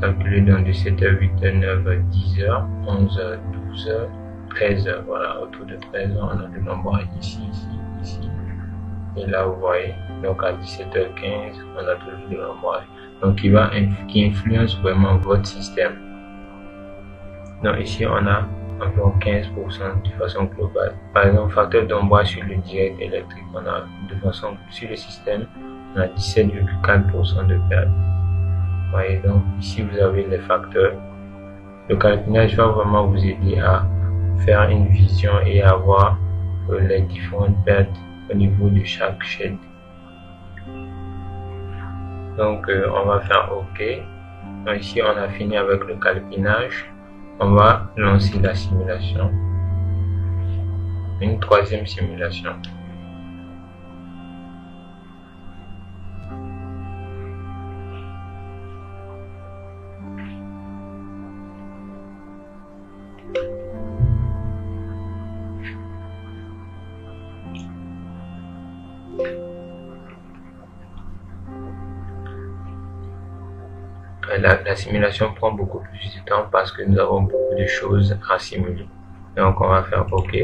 calculer donc de 7h, 8h, 9h, 10h, 11h, 12h, 13h. Voilà, autour de 13h, on a de l'ombrage ici, ici, ici. Et là, vous voyez, donc à 17h15, on a toujours de l'ombrage. Donc qui influence vraiment votre système. Donc ici, on a environ 15% de façon globale. Par exemple, facteur d'ombrage sur le direct électrique, on a de façon sur le système, on a 17,4% de perte. Vous voyez, donc ici vous avez les facteurs. Le calculage va vraiment vous aider à faire une vision et à voir les différentes pertes au niveau de chaque chaîne. Donc on va faire OK. Donc ici on a fini avec le calpinage. On va lancer la simulation. Une troisième simulation. La simulation prend beaucoup plus de temps parce que nous avons beaucoup de choses à simuler. Donc on va faire OK.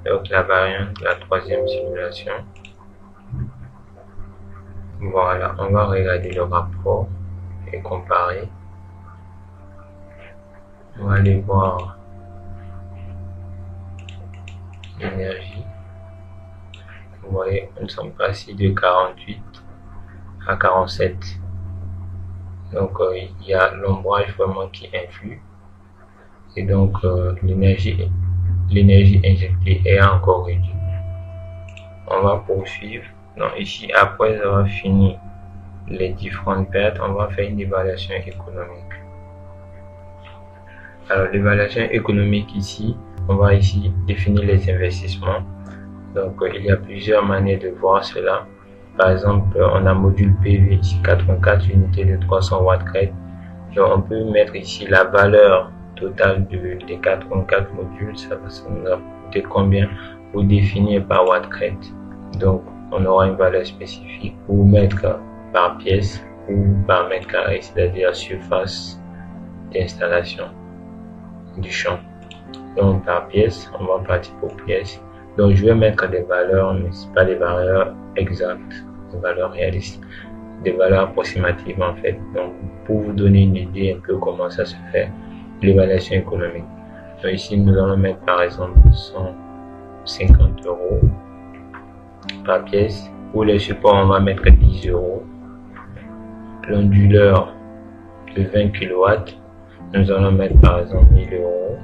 Donc la variante, la troisième simulation. Voilà, on va regarder le rapport et comparer. On va aller voir l'énergie. Vous voyez, nous sommes passés de 48 à 47. Donc il y a l'ombrage vraiment qui influe. Et donc l'énergie injectée est encore réduite. On va poursuivre. Donc ici, après avoir fini les différentes pertes, on va faire une évaluation économique. Alors l'évaluation économique ici, on va ici définir les investissements. Donc il y a plusieurs manières de voir cela. Par exemple, on a module PV ici 84 unités de 300 watts crête. Donc on peut mettre ici la valeur totale des 84 modules. Ça nous a coûté combien pour définir par watt crête. Donc on aura une valeur spécifique pour mettre par pièce ou par mètre carré, c'est-à-dire surface d'installation du champ. Donc par pièce, on va partir pour pièce. Donc je vais mettre des valeurs, mais ce pas des valeurs exactes, des valeurs réalistes, des valeurs approximatives en fait. Donc pour vous donner une idée un peu comment ça se fait, l'évaluation économique. Donc ici nous allons mettre par exemple 150 € par pièce. Pour les supports, on va mettre 10 €. L'onduleur de 20 kW, nous allons mettre par exemple 1000 €.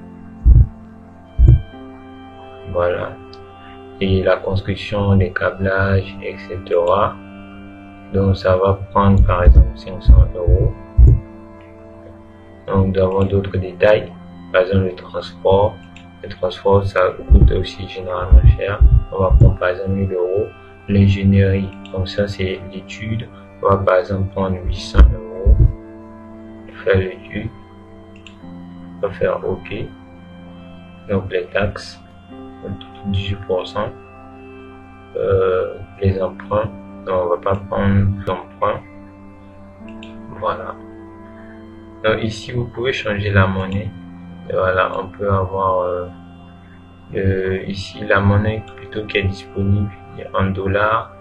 Voilà. Et la construction, les câblages, etc. Donc ça va prendre par exemple 500 €. Donc nous avons d'autres détails. Par exemple le transport. Le transport, ça coûte aussi généralement cher. On va prendre par exemple 1000 €. L'ingénierie, donc ça c'est l'étude. On va par exemple prendre 800 € pour faire l'étude. On va faire OK. Donc les taxes, 18%. Les emprunts, donc on va pas prendre l'emprunt. Voilà. Donc ici vous pouvez changer la monnaie. Et voilà, on peut avoir ici la monnaie plutôt qui est disponible en dollars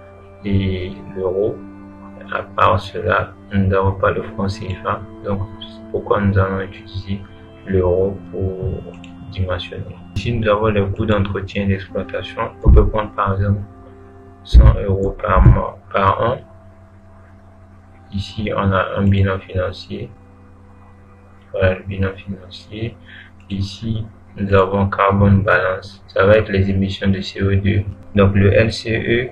et l'euro. À part cela, nous n'avons pas le franc CFA. Donc c'est pourquoi nous allons utiliser l'euro pour dimensionner. Ici nous avons les coûts d'entretien et d'exploitation. On peut prendre par exemple 100 € par mois, par an. Ici on a un bilan financier. Voilà le bilan financier. Ici nous avons carbone balance. Ça va être les émissions de CO2. Donc le LCE,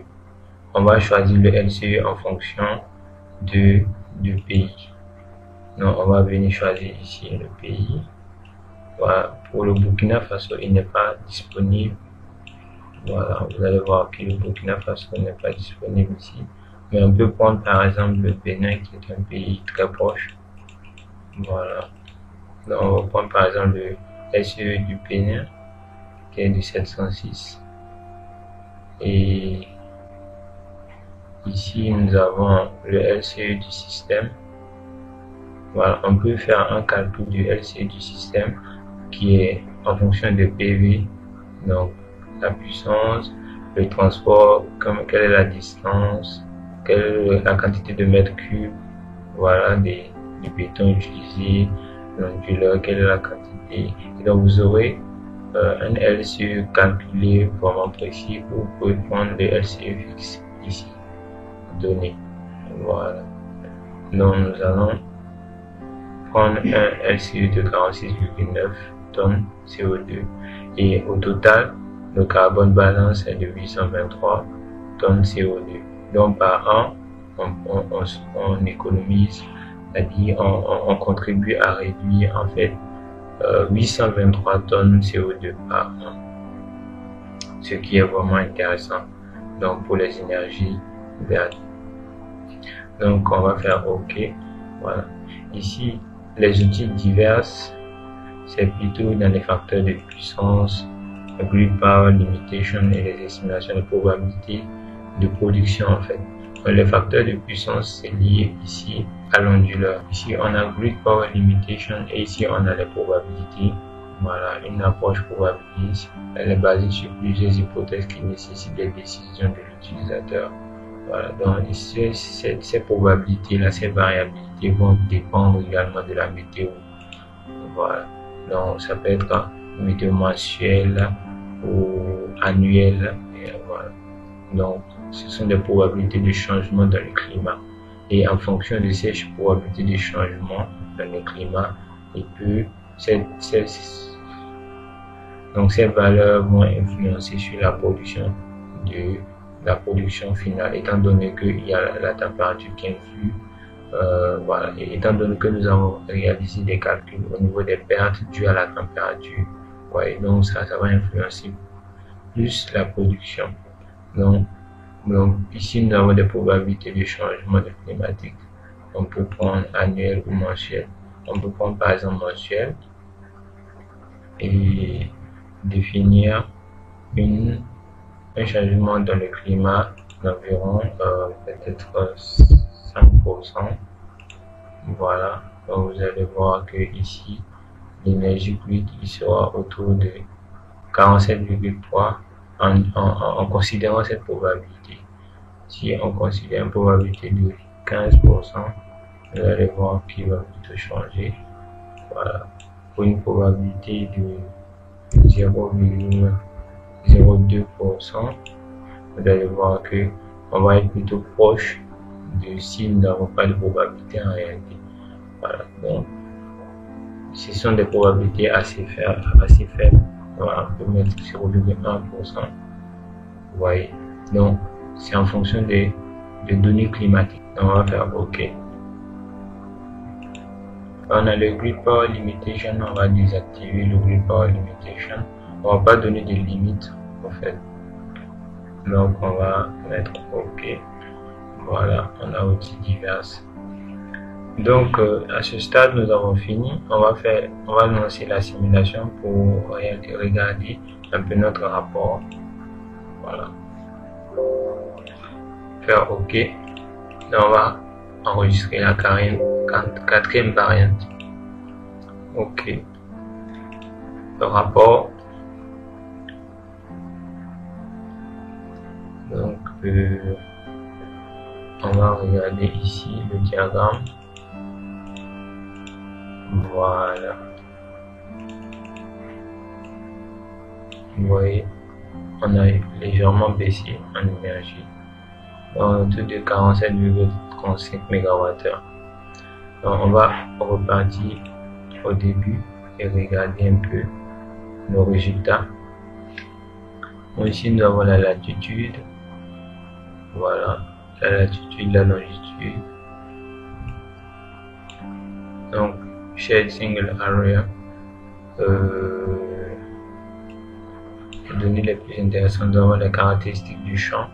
on va choisir le LCE en fonction du pays. Donc on va venir choisir ici le pays. Voilà, pour le Burkina Faso, il n'est pas disponible. Voilà, vous allez voir que le Burkina Faso n'est pas disponible ici. Mais on peut prendre par exemple le Bénin qui est un pays très proche. Voilà. Donc on va prendre par exemple le SE du Bénin qui est de 706. Et ici, nous avons le LCE du système. Voilà, on peut faire un calcul du LCE du système qui est en fonction de PV, donc la puissance, le transport, quelle est la distance, quelle est la quantité de mètres cubes, voilà, du béton utilisé, l'onduleur, quelle est la quantité. Et donc vous aurez un LCE calculé vraiment précis. Vous pouvez prendre le LCE fixe ici, donné. Voilà. Donc nous allons prendre un LCE de 46,9 tonnes CO2 et au total le carbone balance est de 823 tonnes CO2. Donc par an on économise, c'est-à-dire on contribue à réduire en fait 823 tonnes CO2 par an, ce qui est vraiment intéressant donc pour les énergies vertes. Donc on va faire OK. Voilà. Ici les outils divers, c'est plutôt dans les facteurs de puissance, grid power limitation et les estimations de probabilité de production en fait. Les facteurs de puissance, c'est lié ici à l'onduleur. Ici, on a grid power limitation et ici, on a les probabilités. Voilà, une approche probabiliste. Elle est basée sur plusieurs hypothèses qui nécessitent des décisions de l'utilisateur. Voilà, donc ici, ces probabilités-là, ces variabilités vont dépendre également de la météo. Voilà, donc ça peut être météo mensuelle ou annuelle. Et voilà. Donc, ce sont des probabilités de changement dans le climat. Et en fonction de ces probabilités de changement dans le climat, donc ces valeurs vont influencer sur la production finale, étant donné qu'il y a la température qui influe. Voilà. Et étant donné que nous avons réalisé des calculs au niveau des pertes dues à la température, ouais, donc ça va influencer plus la production. Donc ici nous avons des probabilités de changement climatique. On peut prendre annuel ou mensuel. On peut prendre par exemple mensuel et définir un changement dans le climat d'environ peut-être 5%. Voilà, donc vous allez voir que ici l'énergie brute sera autour de 47,3 en considérant cette probabilité. Si on considère une probabilité de 15%, vous allez voir qu'il va plutôt changer. Voilà, pour une probabilité de 0,02%, vous allez voir que on va être plutôt proche de si nous n'avons pas de probabilité en réalité. Voilà, donc ce sont des probabilités assez faibles. Voilà, on peut mettre 0,1%. Vous voyez, donc c'est en fonction des données climatiques. Donc, on va faire OK. On a le grid power limitation, on va désactiver le grid power limitation. On va pas donner de limites en fait. Donc on va mettre OK. Voilà, on a outils divers. Donc à ce stade nous avons fini. On va lancer la simulation pour regarder un peu notre rapport. Voilà. Faire OK. Donc on va enregistrer la quatrième variante. OK. Le rapport. Donc on va regarder ici le diagramme. Voilà. Vous voyez, on a légèrement baissé en énergie. Dans un taux de 47,35 MWh. Donc on va repartir au début et regarder un peu nos résultats. Donc ici nous avons la latitude. Voilà, la latitude, la longitude. Donc shared single area. Les données les plus intéressantes, nous avons les caractéristiques du champ.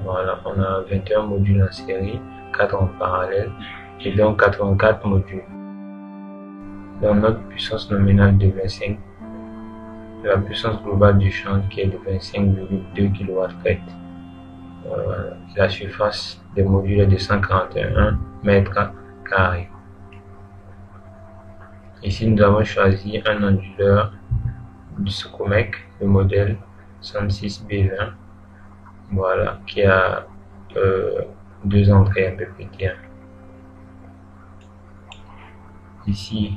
Voilà, on a 21 modules en série, 4 en parallèle et donc 84 modules. Donc notre puissance nominale de 25 la puissance globale du champ qui est de 25,2 kW. La surface des modules est de 141 mètres carrés. Ici, nous avons choisi un onduleur du Socomec, le modèle 106B20, voilà, qui a deux entrées à PPT. Ici,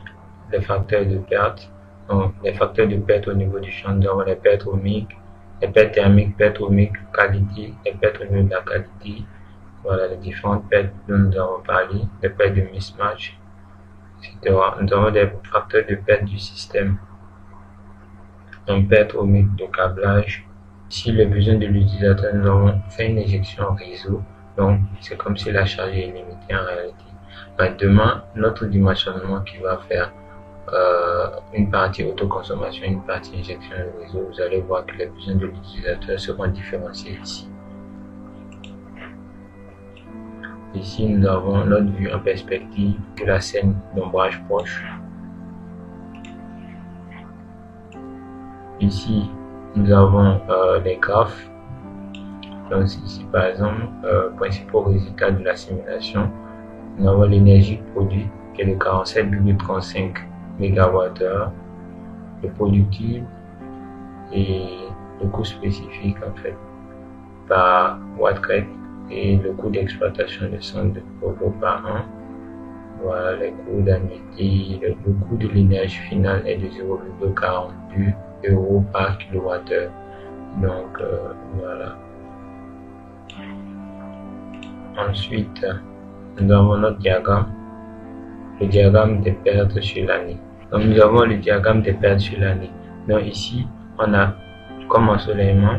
les facteurs de perte. Donc, les facteurs de perte au niveau du champ, nous avons les pertes ohmiques, les pertes thermiques, pertes ohmiques, qualité, les pertes au niveau de la qualité. Voilà les différentes pertes dont nous avons parlé, les pertes de mismatch, etc. Nous avons des facteurs de perte du système. Donc, perte ohmique de câblage. Si le besoin de l'utilisateur, nous avons fait une injection en réseau. Donc, c'est comme si la charge est limitée en réalité. Maintenant, notre dimensionnement qui va faire une partie autoconsommation, une partie injection de réseau, vous allez voir que les besoins de l'utilisateur seront différenciés ici. Ici, nous avons notre vue en perspective de la scène d'ombrage proche. Ici, nous avons les graphes. Donc, ici, par exemple, principaux résultats de la simulation. Nous avons l'énergie produite qui est de 47,35 MWh, le productible et le coût spécifique en fait par watt-crête et le coût d'exploitation de 100 euros par an. Voilà les coûts d'annuité. Le coût de l'énergie finale est de 0,42 euros par kWh. Donc voilà. Ensuite, nous avons notre diagramme, le diagramme des pertes sur l'année. Donc nous avons le diagramme des pertes sur l'année. Donc ici, on a comme ensoleillement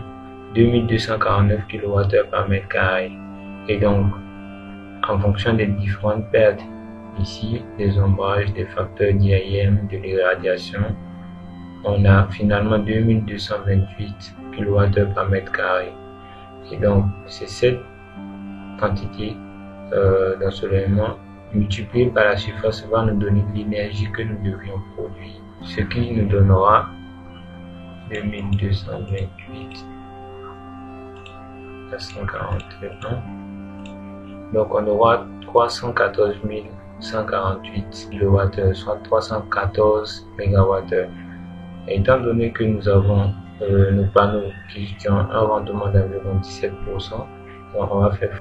2249 kWh par mètre carré. Et donc, en fonction des différentes pertes, ici, des ombrages, des facteurs d'IAM, de l'irradiation, on a finalement 2228 kWh par mètre carré. Et donc, c'est cette quantité d'ensoleillement multiplié par la surface va nous donner l'énergie que nous devrions produire, ce qui nous donnera 2228 à 141. Donc on aura 314 148 kWh, soit 314 MWh. Étant donné que nous avons nos panneaux qui ont un rendement d'environ 17%, donc on va faire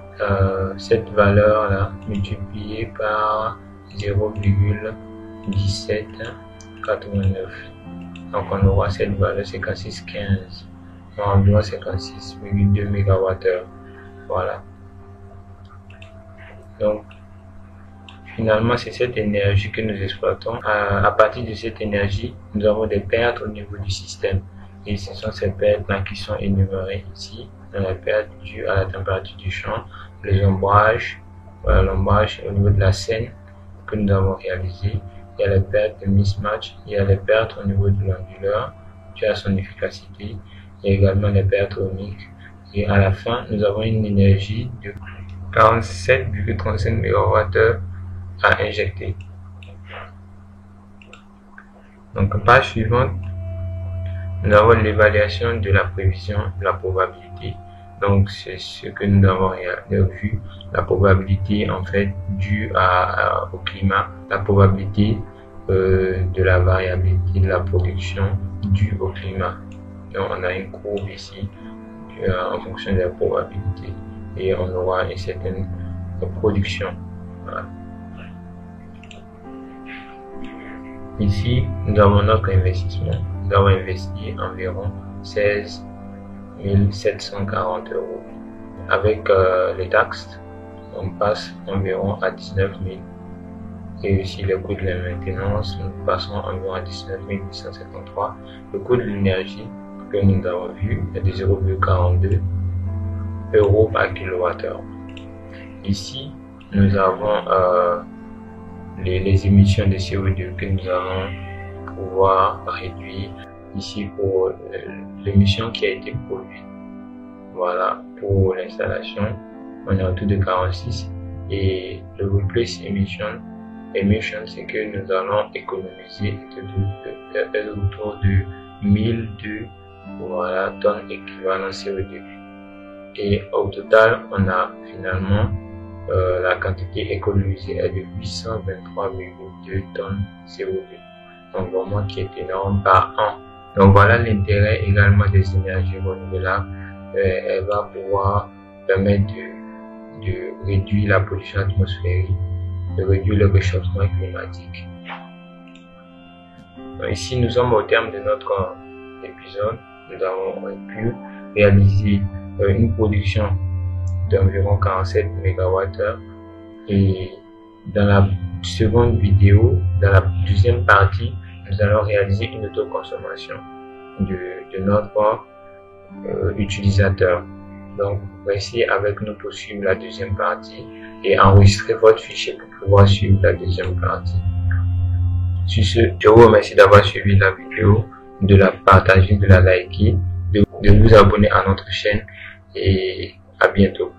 cette valeur là multipliée par 0,1789. Donc on aura cette valeur 56,15, environ 56,2 MWh. Voilà. Donc finalement c'est cette énergie que nous exploitons. À partir de cette énergie, nous avons des pertes au niveau du système. Et ce sont ces pertes là qui sont énumérées ici. Les pertes dues à la température du champ, les ombrages, voilà, l'ombrage au niveau de la scène que nous avons réalisé. Il y a les pertes de mismatch, il y a les pertes au niveau de l'onduleur dû à son efficacité, il y a également les pertes ohmiques. Et à la fin, nous avons une énergie de 47,35 MWh à injecter. Donc, page suivante, nous avons l'évaluation de la prévision de la probabilité. Donc, c'est ce que nous avons vu, la probabilité en fait due au climat, la probabilité de la variabilité de la production due au climat. Donc, on a une courbe ici en fonction de la probabilité et on aura une certaine production. Voilà. Ici, nous avons notre investissement. Nous avons investi environ 16 740 €. Avec les taxes, on passe environ à 19 000. Et aussi le coût de la maintenance, nous passons environ à 19 853. Le coût de l'énergie que nous avons vu est de 0,42 € par kWh. Ici, nous avons les émissions de CO2 que nous allons pouvoir réduire. Ici pour l'émission qui a été produite, voilà, pour l'installation, on est autour de 46 et le replace emission, c'est que nous allons économiser autour de 1002 voilà, tonnes équivalent CO2. Et au total, on a finalement la quantité écologisée est de 823,2 tonnes CO2. Donc vraiment qui est énorme par an. Donc voilà l'intérêt également des énergies renouvelables. Elle va pouvoir permettre de réduire la pollution atmosphérique, de réduire le réchauffement climatique. Donc ici, nous sommes au terme de notre épisode. Nous avons pu réaliser une production d'environ 47 MWh. Et dans la seconde vidéo, dans la deuxième partie, nous allons réaliser une autoconsommation de notre utilisateur. Donc, restez avec nous pour suivre la deuxième partie et enregistrez votre fichier pour pouvoir suivre la deuxième partie. Sur ce, je vous remercie d'avoir suivi la vidéo, de la partager, de la liker, de vous abonner à notre chaîne et à bientôt.